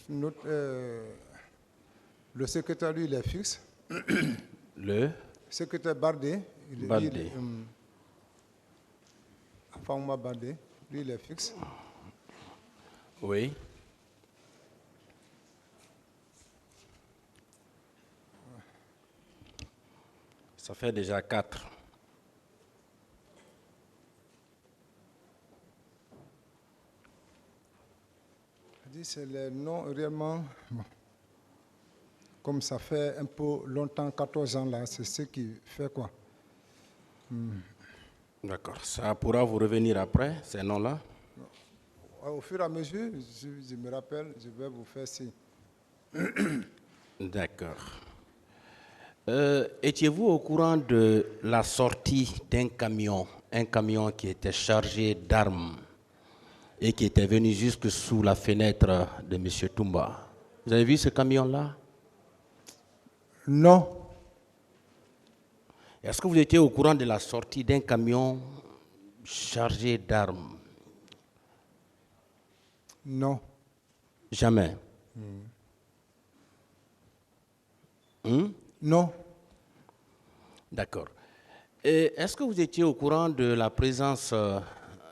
Le secrétaire, lui, il est fixe. Le Secrétaire Bardé, Baldé. Afaouma Bardé, lui, il est fixe. Oui. Ça fait déjà 4. C'est les noms réellement. Bon. Comme ça fait un peu longtemps, 14 ans là, c'est ce qui fait quoi. D'accord. Ça pourra vous revenir après, ces noms-là? Au fur et à mesure, je me rappelle, je vais vous faire signe. D'accord. Étiez-vous au courant de la sortie d'un camion, un camion qui était chargé d'armes et qui était venu jusque sous la fenêtre de M. Toumba? Vous avez vu ce camion-là? Non. Est-ce que vous étiez au courant de la sortie d'un camion chargé d'armes? Non. Jamais. Non. D'accord. Et est-ce que vous étiez au courant de la présence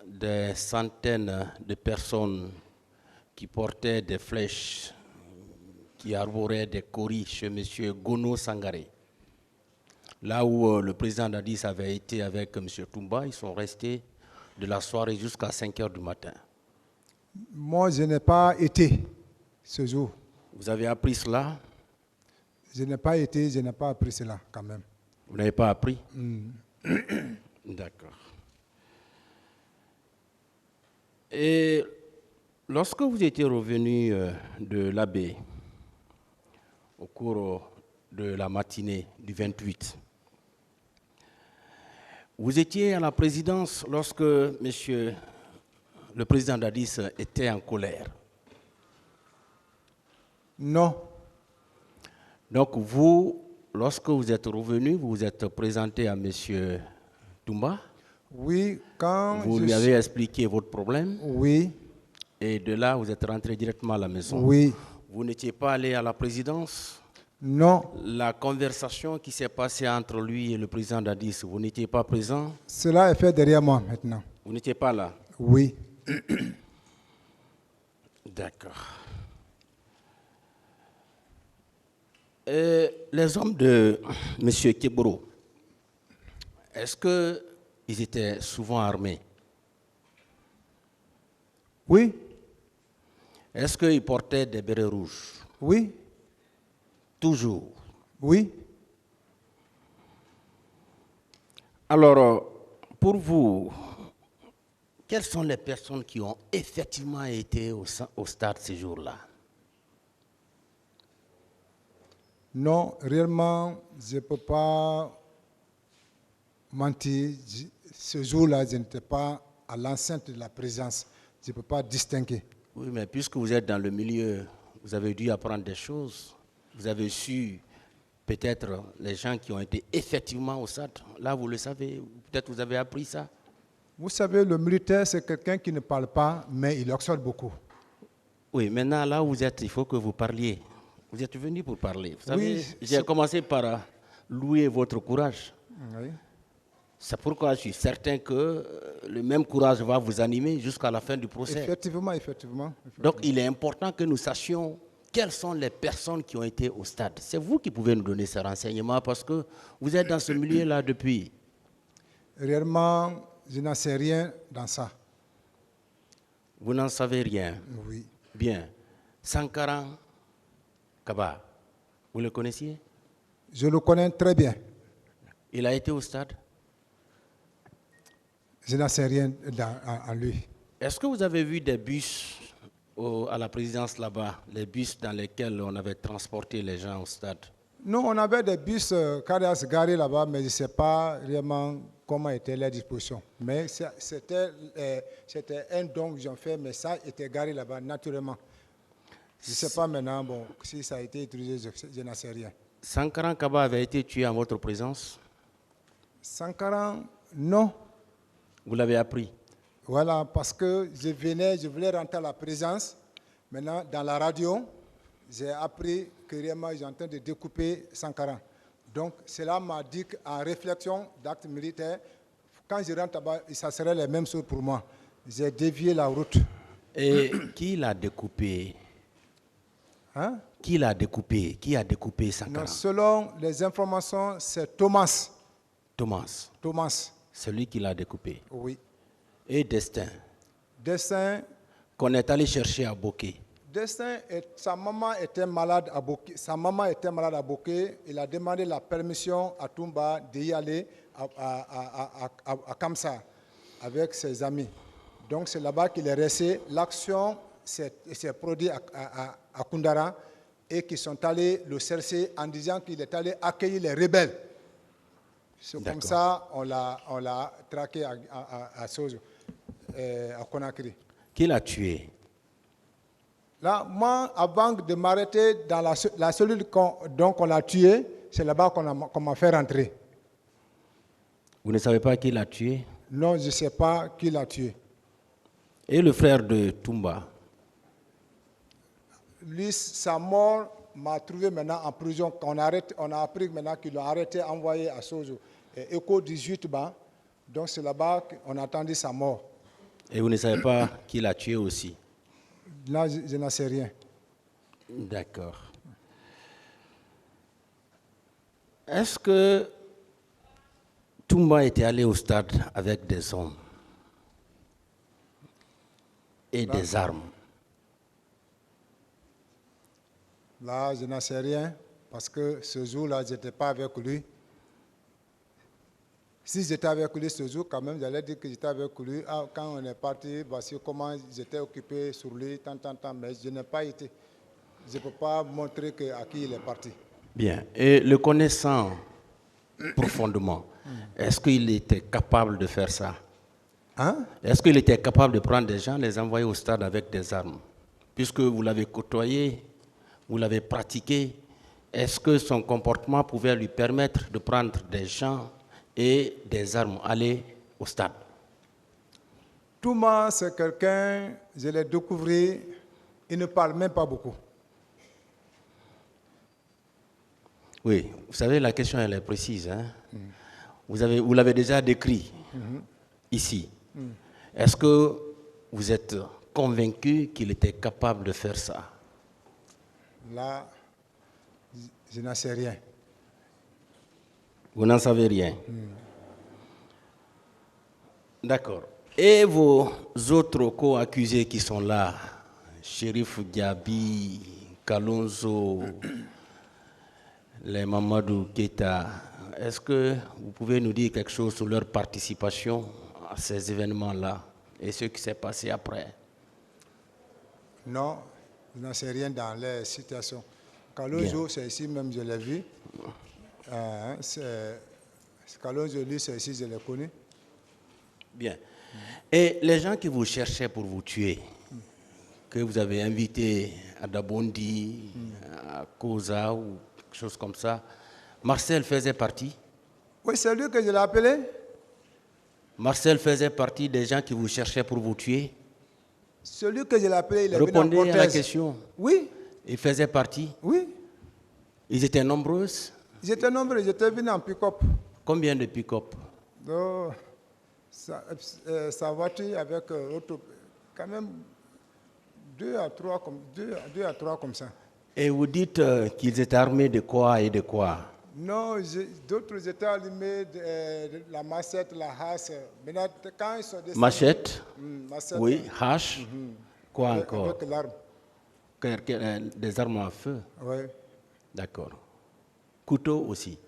des centaines de personnes qui portaient des flèches, qui arboraient des coris chez M. Gono Sangaré? Là où le président Dadis avait été avec M. Toumba, ils sont restés de la soirée jusqu'à 5 heures du matin. Moi, je n'ai pas été ce jour. Vous avez appris cela? Je n'ai pas été, je n'ai pas appris cela quand même. Vous n'avez pas appris? D'accord. Et lorsque vous étiez revenu de l'abbé au cours de la matinée du 28, vous étiez à la présidence lorsque monsieur le président Dadis était en colère? Non. Donc vous, lorsque vous êtes revenu, vous vous êtes présenté à monsieur Toumba? Oui, quand vous lui avez expliqué votre problème? Oui. Et de là, vous êtes rentré directement à la maison? Oui. Vous n'étiez pas allé à la présidence? Non. La conversation qui s'est passée entre lui et le président Dadis, vous n'étiez pas présent? Cela est fait derrière moi maintenant. Vous n'étiez pas là? Oui. D'accord. Les hommes de M. Keboro, est-ce qu'ils étaient souvent armés? Oui. Est-ce qu'ils portaient des bérets rouges? Oui. Toujours? Oui. Alors, pour vous, quelles sont les personnes qui ont effectivement été au stade ces jours-là? Non, réellement, je ne peux pas mentir. Ce jour-là, je n'étais pas à l'enceinte de la présence. Je ne peux pas distinguer. Oui, mais puisque vous êtes dans le milieu, vous avez dû apprendre des choses. Vous avez su peut-être les gens qui ont été effectivement au stade. Là, vous le savez. Peut-être vous avez appris ça. Vous savez, le militaire, c'est quelqu'un qui ne parle pas, mais il observe beaucoup. Oui, maintenant, là où vous êtes, il faut que vous parliez. Vous êtes venu pour parler. Vous savez, Oui, j'ai commencé par louer votre courage. Oui. C'est pourquoi je suis certain que le même courage va vous animer jusqu'à la fin du procès. Effectivement, effectivement. Donc, il est important que nous sachions quelles sont les personnes qui ont été au stade. C'est vous qui pouvez nous donner ces renseignements parce que vous êtes dans ce milieu-là depuis. Réellement, je n'en sais rien dans ça. Vous n'en savez rien? Oui. Bien. Sankaran Kaba, vous le connaissiez? Je le connais très bien. Il a été au stade? Je n'en sais rien en lui. Est-ce que vous avez vu des bus à la présidence là-bas, les bus dans lesquels on avait transporté les gens au stade? Non, on avait des bus Carias garés là-bas, mais je ne sais pas vraiment comment étaient les dispositions. Mais c'était un don que j'ai fait, mais ça était garé là-bas naturellement. Je ne sais pas maintenant si ça a été utilisé, je n'en sais rien. Sankaran Kaba avait été tué en votre présence? Sankaran, non. Vous l'avez appris? Voilà, parce que je voulais rentrer à la présence, maintenant dans la radio. j'ai appris que réellement ils sont en train de découper Sankara. Donc cela m'a dit qu'en réflexion d'acte militaire, quand je rentre là-bas, ça serait la même chose pour moi. J'ai dévié la route. Et qui l'a découpé? Hein? Qui l'a découpé? Qui a découpé Non, Sankara? selon les informations, c'est Thomas. Thomas, Thomas, celui qui l'a découpé. oui. Et Destin, Destin, qu'on est allé chercher à Boké. Destin, sa maman était malade à Boké. Sa maman était malade à Boké. Il a demandé la permission à Toumba d'y aller à Kamsa avec ses amis. Donc c'est là-bas qu'il est resté. L'action s'est produite à Koundara et qu'ils sont allés le chercher en disant qu'il est allé accueillir les rebelles. C'est comme ça on l'a traqué à Sojo, à Conakry. Qui l'a tué? Là, moi, avant de m'arrêter dans la cellule donc on l'a tué, c'est là-bas qu'on m'a fait rentrer. Vous ne savez pas qui l'a tué? Non, je ne sais pas qui l'a tué. Et le frère de Toumba? Lui, sa mort m'a trouvé maintenant en prison. On a appris maintenant qu'ils l'ont arrêté, envoyé à Sojo. Echo 18 bas. Donc c'est là-bas qu'on a attendu sa mort. Et vous ne savez pas qui l'a tué aussi? Là, je n'en sais rien. D'accord. Est-ce que Toumba était allé au stade avec des hommes et des armes? Là, je n'en sais rien, parce que ce jour-là, je n'étais pas avec lui. Si j'étais avec lui ce jour, quand même, j'allais dire que j'étais avec lui. Ah, quand on est parti, voici comment j'étais occupé sur lui, tant, mais je n'ai pas été. Je ne peux pas montrer à qui il est parti. Bien. Et le connaissant profondément, est-ce qu'il était capable de faire ça? Hein? Est-ce qu'il était capable de prendre des gens, les envoyer au stade avec des armes? Puisque vous l'avez côtoyé, vous l'avez pratiqué, est-ce que son comportement pouvait lui permettre de prendre des gens et des armes, aller au stade? Touma, c'est quelqu'un, je l'ai découvert, il ne parle même pas beaucoup. Oui, vous savez, la question elle est précise. Hein? Vous l'avez déjà décrit ici. Est-ce que vous êtes convaincu qu'il était capable de faire ça? Là, je n'en sais rien. Vous n'en savez rien. D'accord. Et vos autres co-accusés qui sont là, Chérif Diaby, Kalonzo, les Mamadou Keita, est-ce que vous pouvez nous dire quelque chose sur leur participation à ces événements-là et ce qui s'est passé après? Non, je n'en sais rien dans les situations. Kalonzo, c'est ici même, je l'ai vu. Kalonzo, lui, c'est ici, je l'ai connu. Bien. Et les gens qui vous cherchaient pour vous tuer, que vous avez invités à Dabondi, à Koza ou quelque chose comme ça, Marcel faisait partie? Oui, c'est lui que je l'ai appelé. Marcel faisait partie des gens qui vous cherchaient pour vous tuer? Celui que je l'ai appelé, il est venu en Répondez à la cortège. question. Oui. Ils faisaient partie? Oui. Ils étaient nombreux? Ils étaient nombreux, j'étais venu en pick-up. Combien de pick-up? Donc, sa voiture avec quand même deux à trois comme ça. Et vous dites qu'ils étaient armés de quoi et de quoi? Non, d'autres étaient allumés de la machette, la hache. Maintenant, quand ils sont descendus... Machette? Machette, Oui, hache. Quoi encore? avec l'arme. Des armes à feu? Oui. D'accord. Couteau aussi?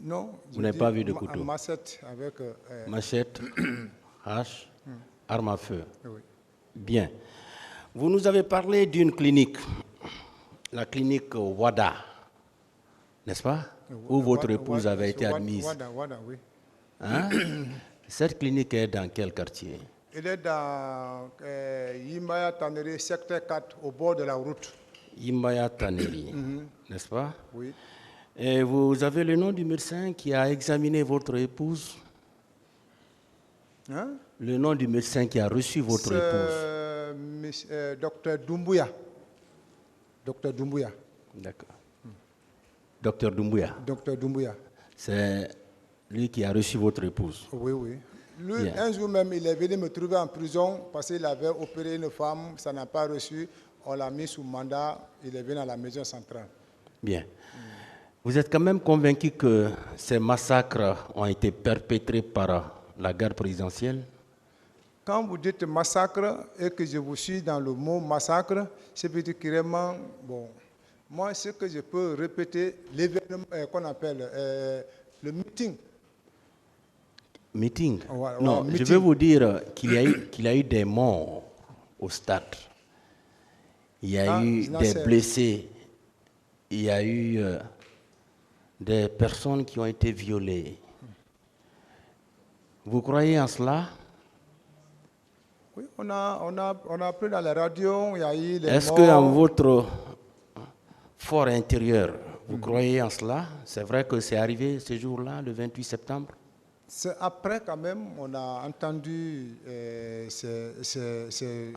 Non. Vous n'avez pas vu de couteau? Machette avec... Machette, hache, arme à feu. Oui. Bien. Vous nous avez parlé d'une clinique, la clinique Wada, n'est-ce pas? Où votre épouse avait été admise. Wada, oui. Hein? Cette clinique est dans quel quartier? Il est dans Yimbaya Taneri, secteur 4, au bord de la route. Yimbaya Taneri, n'est-ce pas? Oui. Et vous avez le nom du médecin qui a examiné votre épouse? Hein? Le nom du médecin qui a reçu votre épouse? Docteur Doumbouya. Docteur Doumbouya. D'accord. Docteur Doumbouya, Docteur Doumbouya. c'est lui qui a reçu votre épouse. Oui, oui. Lui, Bien. un jour même, il est venu me trouver en prison parce qu'il avait opéré une femme, ça n'a pas reçu. On l'a mis sous mandat, il est venu à la maison centrale. Bien. Vous êtes quand même convaincu que ces massacres ont été perpétrés par la garde présidentielle? Quand vous dites massacre et que je vous suis dans le mot massacre, c'est particulièrement, bon, moi, ce que je peux répéter, l'événement qu'on appelle le meeting. Meeting? Voilà, Non, voilà, je meeting. vais vous dire qu'il y a eu des morts au stade. Il y a Ah, eu non, des c'est- blessés. Il y a eu des personnes qui ont été violées. Vous croyez en cela? Oui, on a appris dans la radio, il y a eu les Est-ce morts. qu'en votre fort intérieur, vous croyez en cela? C'est vrai que c'est arrivé ce jour-là, le 28 septembre? C'est après, quand même, on a entendu ces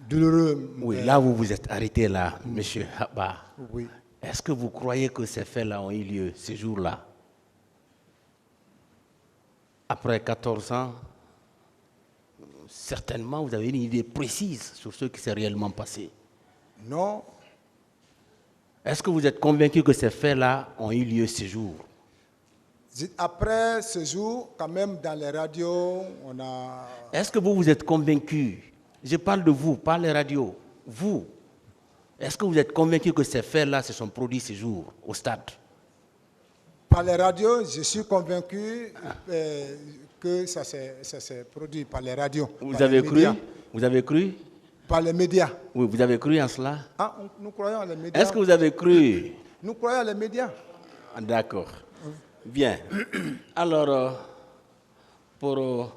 douloureux. Oui, là vous vous êtes arrêté là, Monsieur Haba. Oui. Est-ce que vous croyez que ces faits-là ont eu lieu ce jour-là? Après 14 ans, certainement vous avez une idée précise sur ce qui s'est réellement passé. Non, Est-ce que vous êtes convaincu que ces faits-là ont eu lieu ce jour? après ce jour, quand même, dans les radios, on a... Est-ce que vous êtes convaincu? Je parle de vous, pas les radios. Vous, est-ce que vous êtes convaincu que ces faits-là se sont produits ce jour au stade? Par les radios, je suis convaincu que ça s'est produit par les radios. Vous par avez les cru? médias. Vous avez cru? Par les médias. Oui, vous avez cru en cela? Ah, nous croyons à les médias. Est-ce que vous avez cru? Nous croyons à les médias. Ah, d'accord. Bien. Alors, pour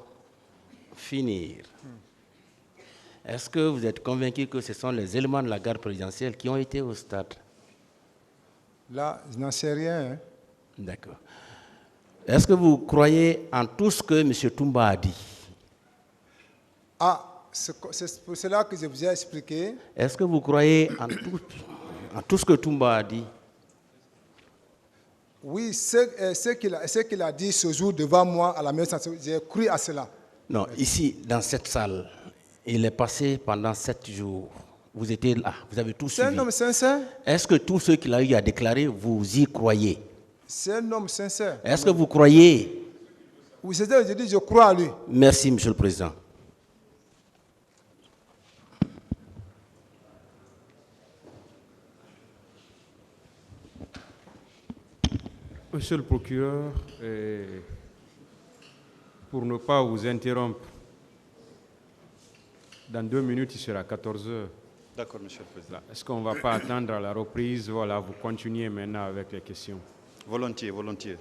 finir, est-ce que vous êtes convaincu que ce sont les éléments de la garde présidentielle qui ont été au stade? Là, je n'en sais rien. Hein. D'accord. Est-ce que vous croyez en tout ce que M. Toumba a dit? Ah, c'est pour cela que je vous ai expliqué. Est-ce que vous croyez en tout ce que Toumba a dit? Oui, ce qu'il a dit ce jour devant moi à la maison, j'ai cru à cela. Non, ici, dans cette salle, il est passé pendant 7 jours. Vous étiez là, vous avez tout C'est suivi. un homme sincère. Est-ce que tout ce qu'il a eu à déclarer, vous y croyez? C'est un homme sincère. Est-ce que vous croyez? Oui, c'est ça que je dis, je crois à lui. Merci, Monsieur le Président. Monsieur le procureur, pour ne pas vous interrompre, dans 2 minutes, il sera 14 heures. D'accord, Monsieur le Président. Est-ce qu'on ne va pas attendre à la reprise? Voilà, vous continuez maintenant avec les questions. Volontiers, volontiers.